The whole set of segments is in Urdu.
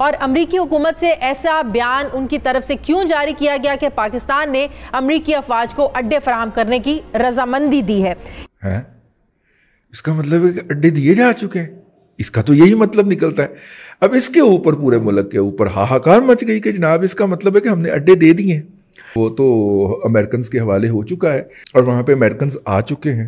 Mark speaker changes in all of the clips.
Speaker 1: اور امریکی حکومت سے ایسا بیان ان کی طرف سے کیوں جاری کیا گیا کہ پاکستان نے امریکی افواج کو اڈے فراہم کرنے کی رضامندی دی ہے؟
Speaker 2: اس کا مطلب ہے کہ اڈے دیے جا چکے ہیں، اس کا تو یہی مطلب نکلتا ہے۔ اب اس کے اوپر پورے ملک کے اوپر ہاہاکار مچ گئی کہ جناب اس کا مطلب ہے کہ ہم نے اڈے دے دیے ہیں۔ وہ تو امریکنز کے حوالے ہو چکا ہے اور وہاں پہ امریکنز آ چکے ہیں۔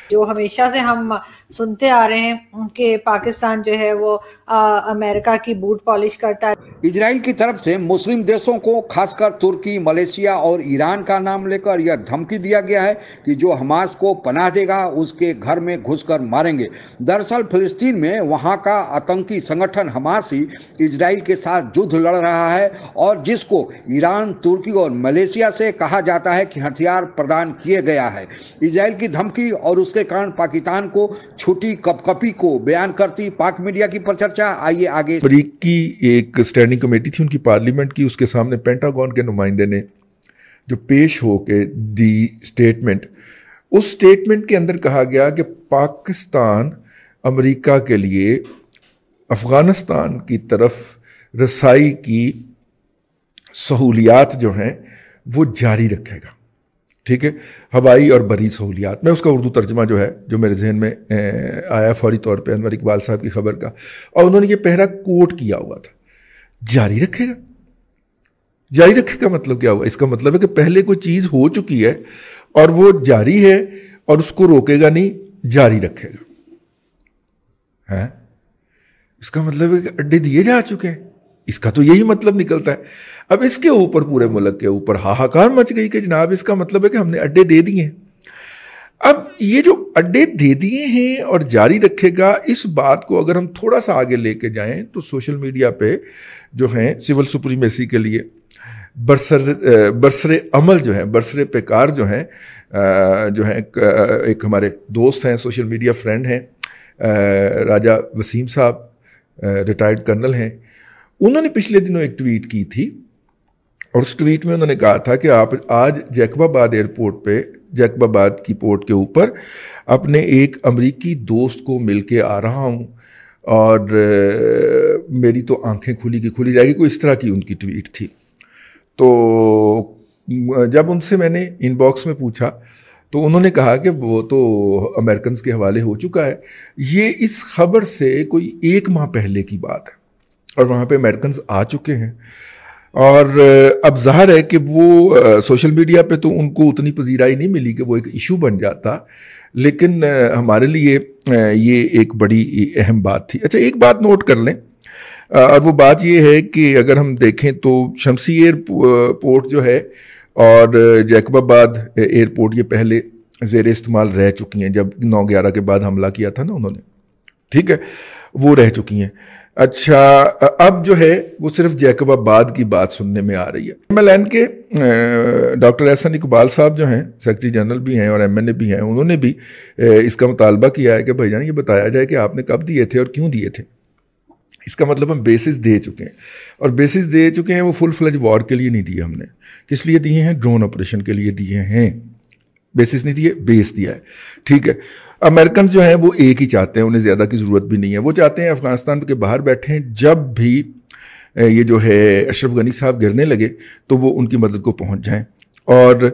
Speaker 3: جو ہمیشہ سے ہم سنتے آ رہے ہیں کہ پاکستان جو ہے وہ امریکہ کی بوٹ پالش کرتا ہے۔
Speaker 4: اسرائیل کی طرف سے مسلم دیشوں کو خاص کر ترکی، ملیشیا اور ایران کا نام لے کر یہ دھمکی دیا گیا ہے کہ جو حماس کو پناہ دے گا اس کے گھر میں گھس کر ماریں گے۔ دراصل فلسطین میں وہاں کا آتنکی سنگٹھن حماس ہی اسرائیل کے ساتھ جدھ لڑ رہا ہے، اور جس کو ایران، ترکی اور ملیشیا سے کہا جاتا ہے کہ ہتھیار پردان کیے گیا ہے۔ اسرائیل کی دھمکی اور اس کے کارن پاکستان کو چھوٹی کپ کپی کو بیان کرتی پاک میڈیا کی پرچرچا۔ آئیے آگے۔
Speaker 2: امریکی ایک اسٹینڈنگ کمیٹی تھی ان کی پارلیمنٹ کی، اس کے سامنے پینٹاگون کے نمائندے نے جو پیش ہو کے دی اسٹیٹمنٹ، اس اسٹیٹمنٹ کے اندر کہا گیا کہ پاکستان امریکہ کے لیے افغانستان کی طرف رسائی کی سہولیات جو ہیں وہ جاری رکھے گا، ٹھیک ہے، ہوائی اور بری سہولیات۔ میں اس کا اردو ترجمہ جو ہے جو میرے ذہن میں آیا فوری طور پہ انور اقبال صاحب کی خبر کا، اور انہوں نے یہ پہرا کوٹ کیا ہوا تھا، جاری رکھے گا۔ جاری رکھے کا مطلب کیا ہوا؟ اس کا مطلب ہے کہ پہلے کوئی چیز ہو چکی ہے اور وہ جاری ہے اور اس کو روکے گا نہیں، جاری رکھے گا۔ اس کا مطلب ہے کہ اڈے دیے جا چکے ہیں، اس کا تو یہی مطلب نکلتا ہے۔ اب اس کے اوپر پورے ملک کے اوپر ہاہاکار مچ گئی کہ جناب اس کا مطلب ہے کہ ہم نے اڈے دے دیے ہیں۔ اب یہ جو اڈے دے دیے ہیں اور جاری رکھے گا، اس بات کو اگر ہم تھوڑا سا آگے لے کے جائیں تو سوشل میڈیا پہ جو ہیں سول سپریمیسی کے لیے برسر عمل جو ہیں، برسر پیکار جو ہیں ایک ہمارے دوست ہیں، سوشل میڈیا فرینڈ ہیں، راجہ وسیم صاحب، ریٹائرڈ کرنل ہیں، انہوں نے پچھلے دنوں ایک ٹویٹ کی تھی، اور اس ٹویٹ میں انہوں نے کہا تھا کہ آپ آج جیکب آباد ایئرپورٹ پہ، جیکب آباد کی پورٹ کے اوپر اپنے ایک امریکی دوست کو مل کے آ رہا ہوں، اور میری تو آنکھیں کھلی کی کھلی جائے گی، کوئی اس طرح کی ان کی ٹویٹ تھی۔ تو جب ان سے میں نے ان باکس میں پوچھا تو انہوں نے کہا کہ وہ تو امریکنز کے حوالے ہو چکا ہے، یہ اس خبر سے کوئی 1 ماہ پہلے کی بات ہے، اور وہاں پہ امریکنز آ چکے ہیں، اور اب ظاہر ہے کہ وہ سوشل میڈیا پہ تو ان کو اتنی پذیرائی نہیں ملی کہ وہ ایک ایشو بن جاتا، لیکن ہمارے لیے یہ ایک بڑی اہم بات تھی۔ اچھا، ایک بات نوٹ کر لیں، اور وہ بات یہ ہے کہ اگر ہم دیکھیں تو شمسی ایئرپورٹ جو ہے اور جیکب آباد ایئرپورٹ یہ پہلے زیر استعمال رہ چکی ہیں، جب 9/11 کے بعد حملہ کیا تھا نا انہوں نے، ٹھیک ہے، وہ رہ چکی ہیں۔ اچھا، اب جو ہے وہ صرف جیکب آباد کی بات سننے میں آ رہی ہے۔ MLN کے ڈاکٹر احسن اقبال صاحب جو ہیں، سیکرٹری جنرل بھی ہیں اور MNA بھی ہیں، انہوں نے بھی اس کا مطالبہ کیا ہے کہ بھائی جان یہ بتایا جائے کہ آپ نے کب دیے تھے اور کیوں دیے تھے۔ اس کا مطلب ہم بیسز دے چکے ہیں، اور بیسز دے چکے ہیں وہ فل فلج وار کے لیے نہیں دیے ہم نے، کس لیے دیے ہیں؟ ڈرون آپریشن کے لیے دیے ہیں، بیسز نہیں دیے، بیس دیا ہے، ٹھیک ہے۔ امریکن جو ہیں وہ ایک ہی چاہتے ہیں، انہیں زیادہ کی ضرورت بھی نہیں ہے، وہ چاہتے ہیں افغانستان کے باہر بیٹھے ہیں، جب بھی یہ جو ہے اشرف غنی صاحب گرنے لگے تو وہ ان کی مدد کو پہنچ جائیں، اور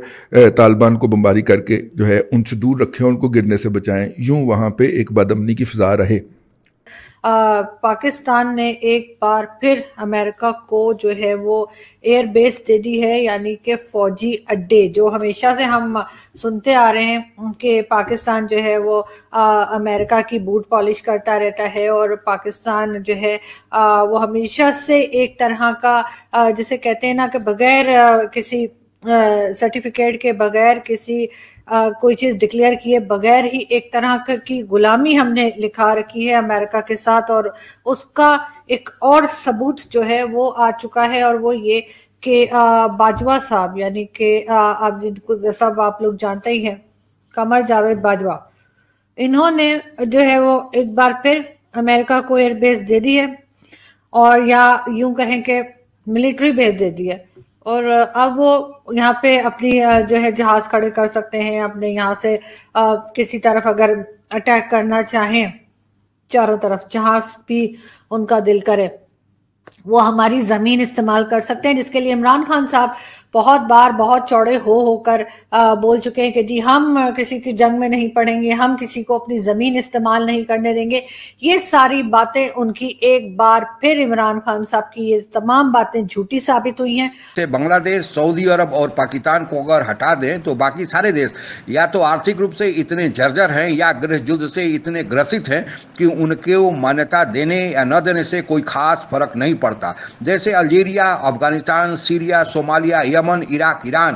Speaker 2: طالبان کو بمباری کر کے جو ہے ان سے دور رکھیں، ان کو گرنے سے بچائیں، یوں وہاں پہ ایک بد امنی کی فضا رہے۔
Speaker 3: پاکستان نے ایک بار پھر امریکہ کو جو ہے وہ ایئر بیس دے دی ہے، یعنی کہ فوجی اڈے، جو ہمیشہ سے ہم سنتے آ رہے ہیں کہ پاکستان جو ہے وہ امریکہ کی بوٹ پالش کرتا رہتا ہے، اور پاکستان جو ہے وہ ہمیشہ سے ایک طرح کا جسے کہتے ہیں نا کہ بغیر کسی سرٹیفکیٹ کے، بغیر کسی کوئی چیز ڈکلیئر کیے بغیر ہی ایک طرح کی غلامی ہم نے لکھا رکھی ہے امریکہ کے ساتھ، اور اس کا ایک اور ثبوت جو ہے وہ آ چکا ہے، اور وہ یہ کہ باجوہ صاحب، یعنی کہ آپ جن کو سب آپ لوگ جانتے ہی ہیں، قمر جاوید باجوہ، انہوں نے جو ہے وہ ایک بار پھر امریکہ کو ایئر بیس دے دی ہے، اور یا یوں کہیں کہ ملٹری بیس دے دی ہے، اور اب وہ یہاں پہ اپنی جو ہے جہاز کھڑے کر سکتے ہیں، اپنے یہاں سے کسی طرف اگر اٹیک کرنا چاہیں، چاروں طرف جہاں بھی ان کا دل کرے۔ وہ ہماری زمین استعمال کر سکتے ہیں، جس کے لیے عمران خان صاحب بہت بار بہت چوڑے ہو کر بول چکے ہیں کہ جی ہم کسی کی جنگ میں نہیں پڑیں گے، ہم کسی کو اپنی زمین استعمال نہیں کرنے دیں گے۔ یہ ساری باتیں ان کی ایک بار پھر عمران خان صاحب کی یہ تمام باتیں جھوٹی ثابت ہوئی ہیں۔
Speaker 4: بنگلہ دیش، سعودی عرب اور پاکستان کو اگر ہٹا دیں تو باقی سارے دیش یا تو آرتھک روپ سے اتنے جرجر ہیں یا گرہ یدھ سے اتنے گرست ہیں کہ ان کو مانیتا دینے یا نہ دینے سے کوئی خاص فرق نہیں پڑتا، جیسے الجیریا، افغانستان، سیریا، صومالیہ، یمن، عراق، ایران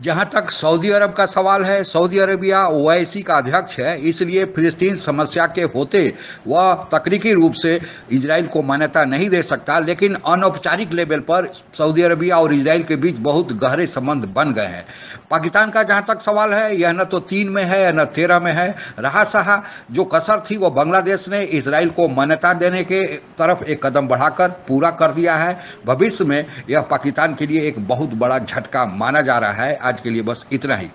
Speaker 4: جہاں تک سعودی عرب کا سوال ہے، سعودی عربیہ OIC کا ادھیکش ہے، اس لیے فلسطین سمسیا کے ہوتے وہ تکنیکی روپ سے اسرائیل کو مانیتا نہیں دے سکتا، لیکن انوپچارک لیول پر سعودی عربیہ اور اسرائیل کے بیچ بہت گہرے سبند بن گئے ہیں۔ پاکستان کا جہاں تک سوال ہے، یہ نہ تو 3 میں ہے نہ 13 میں ہے، رہا سہا جو کسر تھی وہ بنگلہ دیش نے اسرائیل کو مانیتا دینے کے طرف ایک قدم بڑھا کر پورا کر دیا ہے۔ بھوشیہ میں یہ پاکستان کے لیے ایک بہت بڑا جھٹکا مانا جا رہا ہے۔ آج کے لیے بس اتنا ہی۔